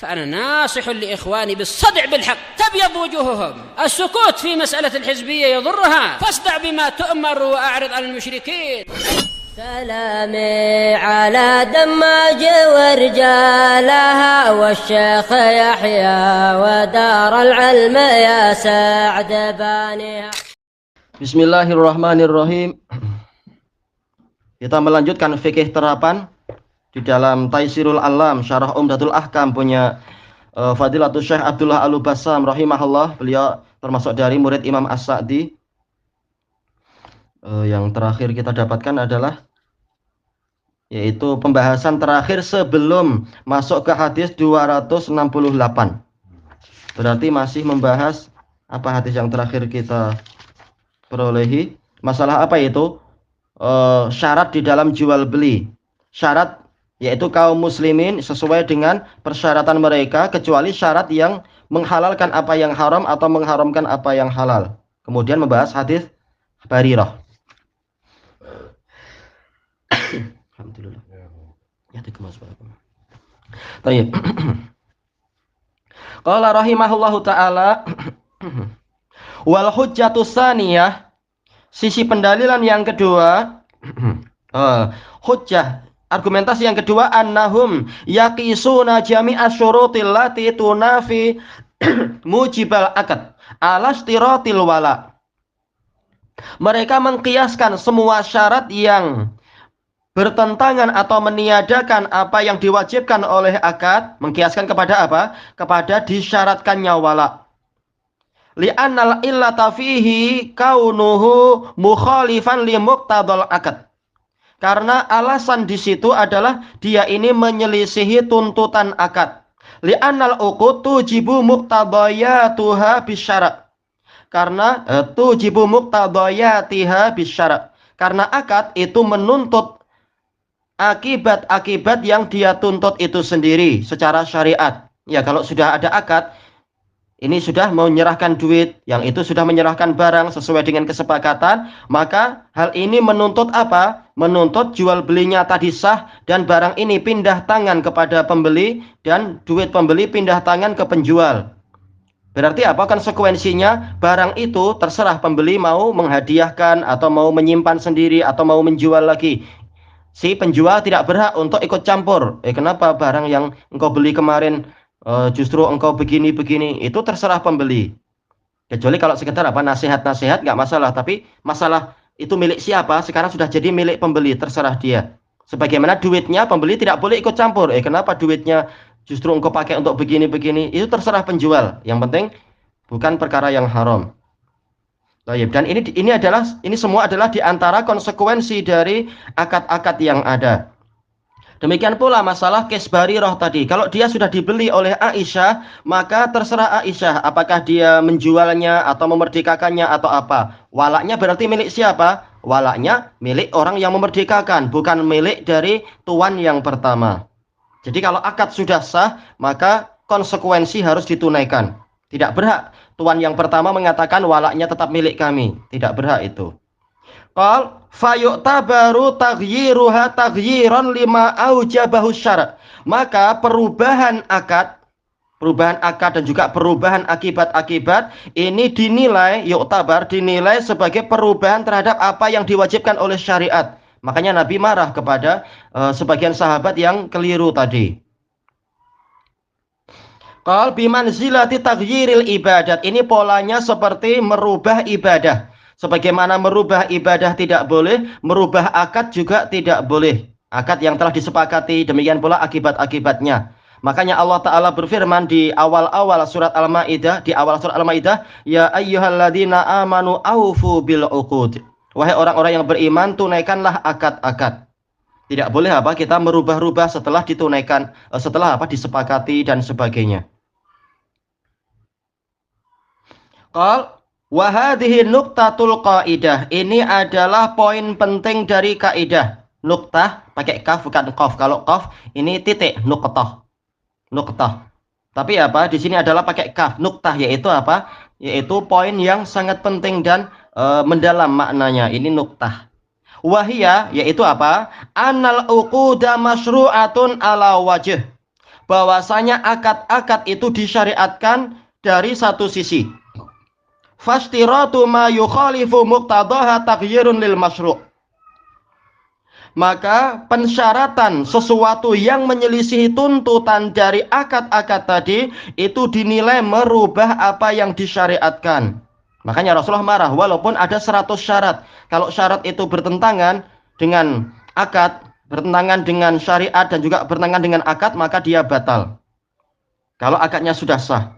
فأنا ناصح لإخواني بالصدع بالحق تبيض وجوههم. السكوت في مسألة الحزبية يضرها، فاصدع بما تؤمر وأعرض عن المشركين. سلامي على دماج ورجالها والشيخ يحيى ودار العلم يا سعد بانيها. Bismillahirrahmanirrahim. Kita melanjutkan fikih terapan di dalam Taisirul Alam Syarah Umdatul Ahkam punya Fadilatul Syekh Abdullah Al-Bassam rahimahullah. Beliau termasuk dari murid Imam As-Sa'di. Yang terakhir kita dapatkan adalah yaitu pembahasan terakhir sebelum masuk ke hadis 268. Berarti masih membahas apa hadis yang terakhir kita perolehi. Masalah apa itu? Syarat di dalam jual beli. Syarat yaitu kaum muslimin sesuai dengan persyaratan mereka kecuali syarat yang menghalalkan apa yang haram atau mengharamkan apa yang halal. Kemudian membahas hadis Barirah. Alhamdulillah. Ya dikemasbarakum. Baik. Qala rahimahullahu taala wal hujjatus tsaniyah, sisi pendalilan yang kedua, hujjah argumentasi yang kedua, annahum yaqisuna jami'as syurutil lati tunafi mujibal akad ala istiratil wala. Mereka mengkiaskan semua syarat yang bertentangan atau meniadakan apa yang diwajibkan oleh akad, mengkiaskan kepada apa? Kepada disyaratkannya wala. Li'annal illata fihi kaunuhu mukhalifan li muqtadal akad. Karena alasan di situ adalah dia ini menyelisihi tuntutan akad. Li'annal uqud tujibu muqtadayatuha bisyara'. Karena tujibu muqtadayatiha bisyara'. Karena akad itu menuntut akibat-akibat yang dia tuntut itu sendiri secara syariat. Ya, kalau sudah ada akad, ini sudah menyerahkan duit, yang itu sudah menyerahkan barang sesuai dengan kesepakatan, maka hal ini menuntut apa? Menuntut jual belinya tadi sah dan barang ini pindah tangan kepada pembeli dan duit pembeli pindah tangan ke penjual. Berarti apa konsekuensinya? Barang itu terserah pembeli mau menghadiahkan atau mau menyimpan sendiri atau mau menjual lagi. Si penjual tidak berhak untuk ikut campur. Kenapa barang yang engkau beli kemarin justru engkau begini-begini? Itu terserah pembeli. Kecuali kalau sekedar apa nasihat-nasihat nggak masalah. Tapi masalah itu milik siapa? Sekarang sudah jadi milik pembeli, terserah dia. Sebagaimana duitnya pembeli tidak boleh ikut campur. Kenapa duitnya justru engkau pakai untuk begini-begini? Itu terserah penjual. Yang penting bukan perkara yang haram. Dan ini semua adalah diantara konsekuensi dari akad-akad yang ada. Demikian pula masalah kes Barirah tadi. Kalau dia sudah dibeli oleh Aisyah, maka terserah Aisyah apakah dia menjualnya atau memerdekakannya atau apa. Walaknya berarti milik siapa? Walaknya milik orang yang memerdekakan, bukan milik dari tuan yang pertama. Jadi kalau akad sudah sah, maka konsekuensi harus ditunaikan. Tidak berhak tuan yang pertama mengatakan walaknya tetap milik kami. Tidak berhak itu. Qal fayu'tabaru taghyiruha taghyiran lima aujabahu syara'. Maka perubahan akad dan juga perubahan akibat-akibat ini dinilai sebagai perubahan terhadap apa yang diwajibkan oleh syariat. Makanya Nabi marah kepada sebagian sahabat yang keliru tadi. Qal bimanzilati taghyiril ibadat. Ini polanya seperti merubah ibadah. Sebagaimana merubah ibadah tidak boleh, merubah akad juga tidak boleh. Akad yang telah disepakati, demikian pula akibat-akibatnya. Makanya Allah Ta'ala berfirman di awal-awal surat Al-Ma'idah, ya ayyuhalladzina amanu aufu bil uqud. Wahai orang-orang yang beriman, tunaikanlah akad-akad. Tidak boleh kita merubah-rubah setelah ditunaikan, setelah disepakati dan sebagainya. Qal wa hadhihi nuqtatul qaidah. Ini adalah poin penting dari kaidah. Nuqtah pakai kaf bukan qaf. Kalau qaf ini titik, nuqtah. Tapi di sini adalah pakai kaf. Nuqtah yaitu apa? Yaitu poin yang sangat penting dan mendalam maknanya. Ini nuqtah. Wahia yaitu apa? Anal uquda masyru'atun ala wajh. bahwasanya akad-akad itu disyariatkan dari satu sisi. Fastiratu ma yukhalifu muqtadaha taghyirun lil masyru'. Maka pensyaratan sesuatu yang menyelisihi tuntutan dari akad-akad tadi itu dinilai merubah apa yang disyariatkan. Makanya Rasulullah marah walaupun ada 100 syarat. Kalau syarat itu bertentangan dengan akad, bertentangan dengan syariat dan juga bertentangan dengan akad, maka dia batal. Kalau akadnya sudah sah.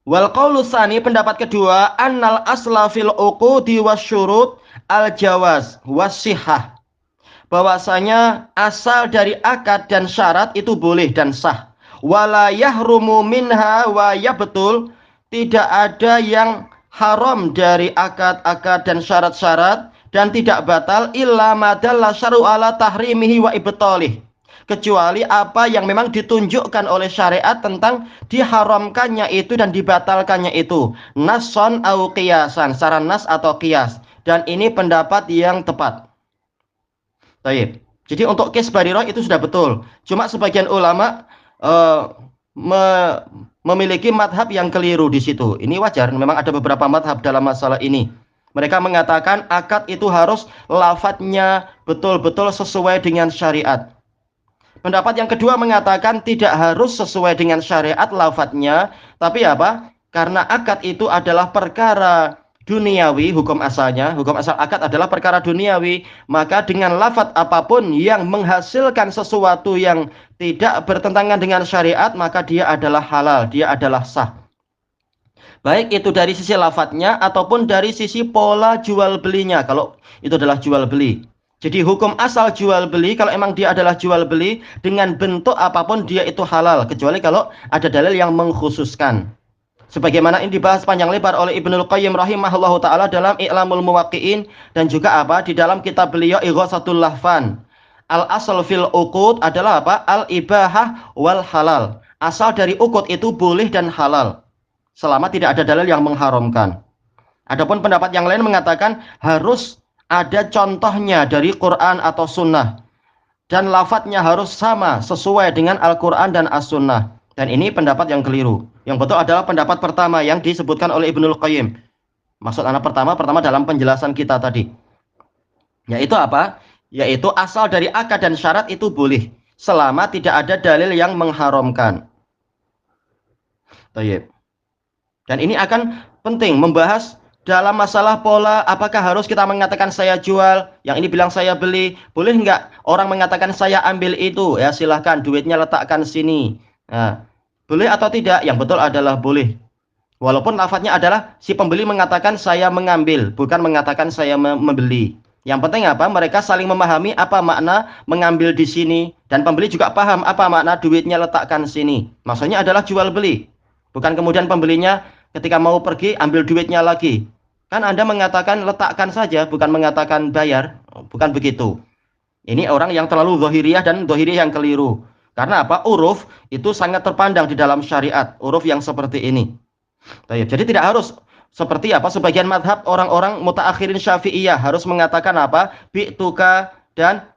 Wal qaulu tsani, pendapat kedua, annal asla fil uqudi wasyurut al-jawaz was-sihah. Bahwasanya asal dari akad dan syarat itu boleh dan sah. Wala yahrumu minha wa yabtul, tidak ada yang haram dari akad-akad dan syarat-syarat dan tidak batal illa madalla syar'u ala tahrimihi wa ibtalih, kecuali apa yang memang ditunjukkan oleh syariat tentang diharamkannya itu dan dibatalkannya itu, nasson au qiyasan, secara nas atau qiyas. Dan ini pendapat yang tepat. Baik. Jadi untuk kes barirah itu sudah betul. Cuma sebagian ulama memiliki madhab yang keliru di situ. Ini wajar, memang ada beberapa madhab dalam masalah ini. Mereka mengatakan akad itu harus lafadznya betul-betul sesuai dengan syariat. Pendapat yang kedua mengatakan tidak harus sesuai dengan syariat lafadznya, tapi apa? Karena akad itu adalah perkara duniawi, hukum asalnya, hukum asal akad adalah perkara duniawi, maka dengan lafadz apapun yang menghasilkan sesuatu yang tidak bertentangan dengan syariat, maka dia adalah halal, dia adalah sah. Baik itu dari sisi lafadznya ataupun dari sisi pola jual belinya, kalau itu adalah jual beli. Jadi hukum asal jual beli, kalau emang dia adalah jual beli, dengan bentuk apapun dia itu halal, kecuali kalau ada dalil yang mengkhususkan. Sebagaimana ini dibahas panjang lebar oleh Ibnul Qayyim rahimahullahu ta'ala dalam I'lamul Muwaqqi'in, dan juga apa di dalam kitab beliau Ighatsatul Lahfan. Al-asal fil uqud adalah apa? Al-ibahah wal halal. Asal dari uqud itu boleh dan halal, selama tidak ada dalil yang mengharamkan. Adapun pendapat yang lain mengatakan harus ada contohnya dari Quran atau Sunnah, dan lafadznya harus sama sesuai dengan Al-Quran dan As-Sunnah. Dan ini pendapat yang keliru. Yang betul adalah pendapat pertama yang disebutkan oleh Ibnul Qayyim. Maksud anak pertama dalam penjelasan kita tadi. Yaitu apa? Yaitu asal dari akad dan syarat itu boleh, selama tidak ada dalil yang mengharamkan. Baik. Dan ini akan penting membahas dalam masalah pola, apakah harus kita mengatakan saya jual, yang ini bilang saya beli. Boleh enggak orang mengatakan saya ambil itu? Ya silahkan, duitnya letakkan sini. Nah, boleh atau tidak? Yang betul adalah boleh. Walaupun lafadznya adalah si pembeli mengatakan saya mengambil, bukan mengatakan saya membeli. Yang penting apa? Mereka saling memahami apa makna mengambil di sini, dan pembeli juga paham apa makna duitnya letakkan sini. Maksudnya adalah jual beli. Bukan kemudian pembelinya ketika mau pergi ambil duitnya lagi. Kan Anda mengatakan letakkan saja, bukan mengatakan bayar. Bukan begitu. Ini orang yang terlalu zahiriyah dan zahiriyah yang keliru. Karena apa? Uruf itu sangat terpandang di dalam syariat. Uruf yang seperti ini. Jadi tidak harus seperti apa? Sebagian madhab orang-orang mutaakhirin syafi'iyah harus mengatakan apa? Bi'tuka dan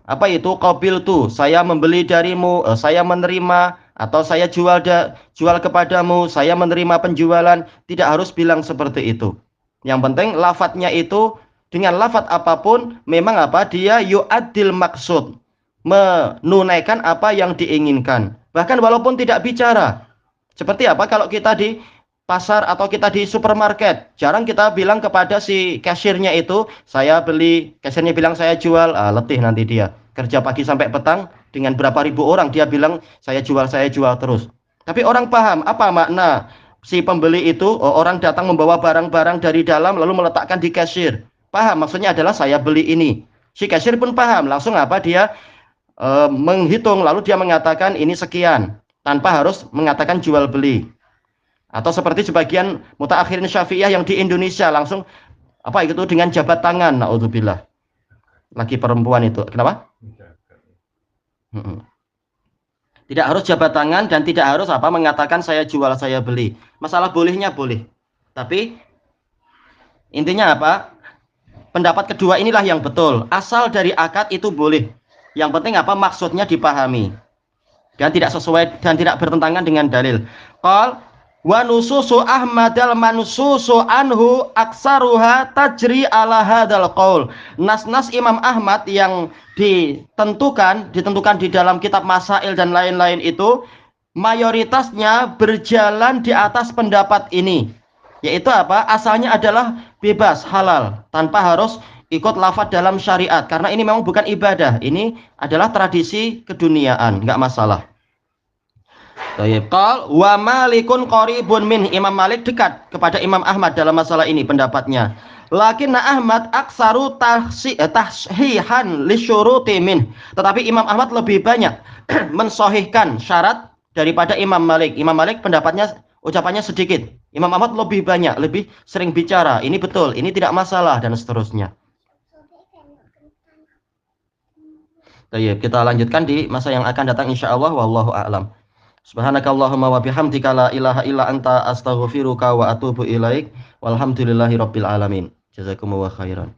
apa itu? Qabiltu. Saya membeli darimu, saya menerima, atau saya jual kepadamu, saya menerima penjualan. Tidak harus bilang seperti itu. Yang penting lafadznya itu dengan lafadz apapun memang apa? Dia yu'addil maksud, menunaikan apa yang diinginkan. Bahkan walaupun tidak bicara. Seperti apa kalau kita di pasar atau kita di supermarket, jarang kita bilang kepada si kasirnya itu saya beli, kasirnya bilang saya jual. Letih nanti dia kerja pagi sampai petang dengan berapa ribu orang, dia bilang saya jual terus. Tapi orang paham apa makna si pembeli itu. Orang datang membawa barang-barang dari dalam lalu meletakkan di kasir, paham maksudnya adalah saya beli ini. Si kasir pun paham, langsung apa? Dia menghitung, lalu dia mengatakan ini sekian, tanpa harus mengatakan jual beli. Atau seperti sebagian mutaakhirin syafi'iyah yang di Indonesia langsung apa itu dengan jabat tangan, naudzubillah. Lagi perempuan itu, kenapa? Tidak harus jabat tangan dan tidak harus apa mengatakan saya jual saya beli. Masalah bolehnya boleh, tapi intinya apa? Pendapat kedua inilah yang betul. Asal dari akad itu boleh. Yang penting apa? Maksudnya dipahami. dan tidak sesuai dan tidak bertentangan dengan dalil. Qal wa nususu Ahmadal mansusu anhu aksaruha tajri ala hadzal qaul. Nas-nas Imam Ahmad yang ditentukan di dalam kitab Masail dan lain-lain itu mayoritasnya berjalan di atas pendapat ini. Yaitu apa? Asalnya adalah bebas, halal, tanpa harus ikut lafaz dalam syariat, karena ini memang bukan ibadah, ini adalah tradisi keduniaan, enggak masalah. Baik, qal wa Malikun qaribun min. Imam Malik dekat kepada Imam Ahmad dalam masalah ini pendapatnya. Lakinna Ahmad aksaru tahsihan li syuruti min. Tetapi Imam Ahmad lebih banyak mensahihkan syarat daripada Imam Malik. Imam Malik pendapatnya, ucapannya sedikit. Imam Ahmad lebih banyak, lebih sering bicara. Ini betul, ini tidak masalah, dan seterusnya. Baik, kita lanjutkan di masa yang akan datang insyaallah. Wallahu a'lam. Subhanakallahumma wa bihamdika la ilaha illa anta astaghfiruka wa atubu ilaik. Walhamdulillahirabbil alamin. Jazakumullahu khairan.